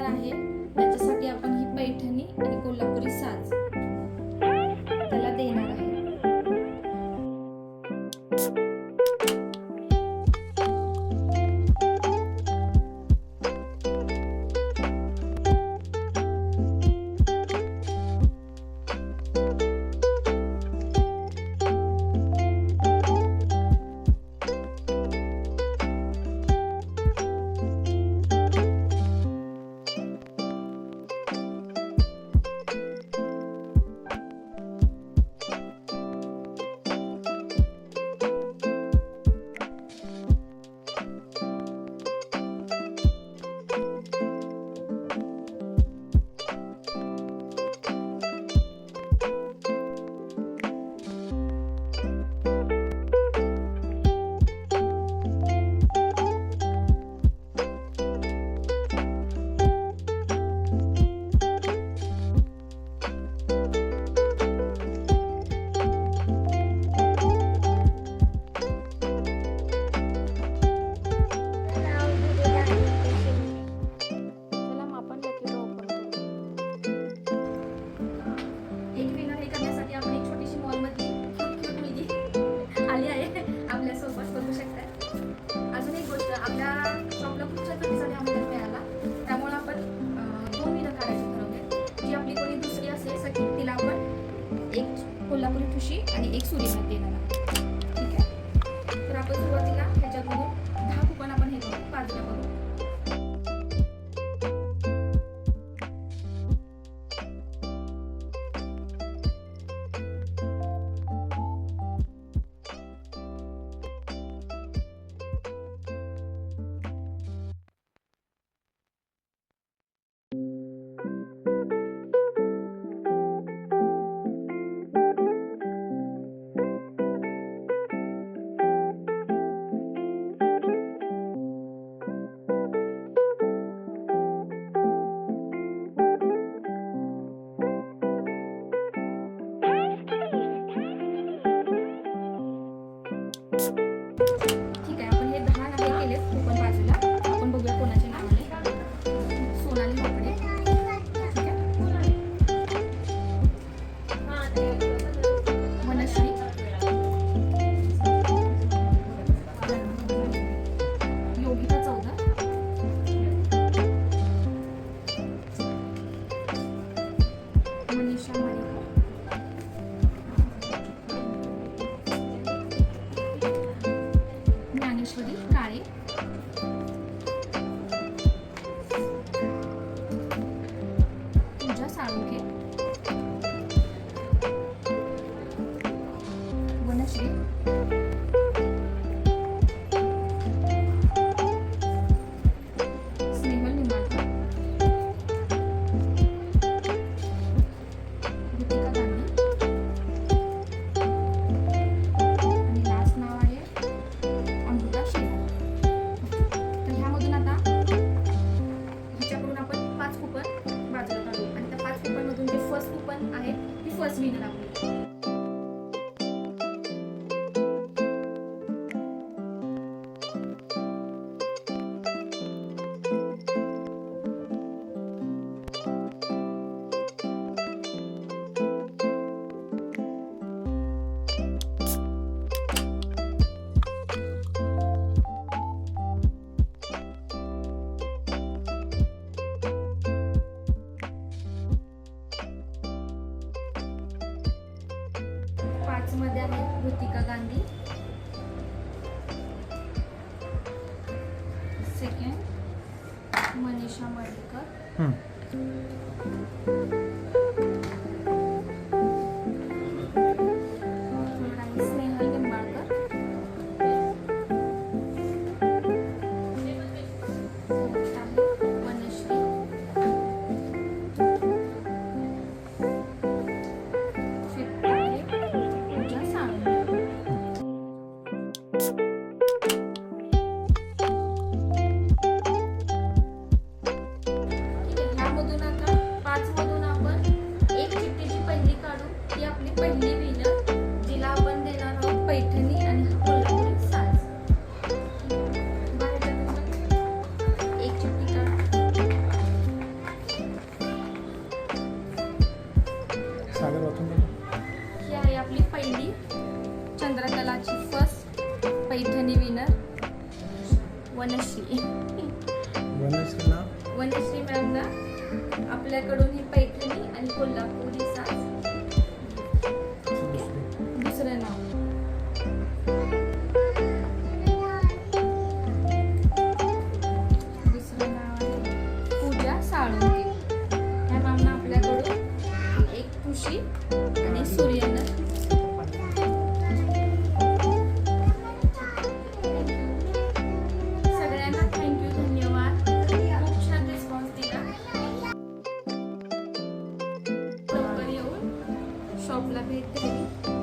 आहे त्याच्यासाठी आपण ही पैठणी आणि कोल्हापुरी साज त्याला देणार आहे. कोल्हापुरी ठुशी आणि एक सूर्यनाथ देणार आहोत. ठीक आहे, तर आपण सुरुवातीला ह्याच्याकडून 10 कुपन आपण हे करू बाजूला करू. ठीक आहे, आपण हे 10 नावे केलेत कुपन बाजूला. आपण बघूया कोणाचे नाव आहे. सोनाली माकडे, ठीक आहे, मनश्री, योगिता चौधर, मनीषा मारेकर, ज्ञानेश्वरी काळे, पूजा साळुंखे, वनश्री, स्नेहल निंबाळकर, ऋतिका गांधी आणि लास्ट नाव आहे अमृता शेलार. तर ह्यामधून आता ह्याच्याकडून आपण 5 कुपन बाजूला काढू आणि त्या 5 कुपन मधून जे फर्स्ट कुपन आहे ती फर्स्ट विनर आपली. मध्ये आहे ऋतिका गांधी, सेकंड मनीषा मर्डीकर, स्नेहल निंबाळकर, वनश्री, पूजा साळुंखे. ह्यामधून आता 5 मधून आपण एक चिठ्ठीची पहिली काढू. ही आपली पहिली विनर, जिला आपण देणार आहोत पैठणी आणि कोल्हापुरी साज. एक चिठ्ठी काढ. सागर वाचून बघ. ही आहे आपली पहिली चंद्रकलाची फर्स्ट पैठणी विनर वनश्री. वनश्रीला वनश्री मॅमला आपल्याकडून ही पैठणी आणि कोल्हापुरी साज. दुसरं नाव आहे पूजा साळुंके. ह्या मॅमना आपल्याकडून एक खुशी आणि सूर्यनर. सगळ्यांना थँक्यू, धन्यवाद. खूप छान रिस्पॉन्स दिला. लवकर येऊन शॉपला भेट दिली.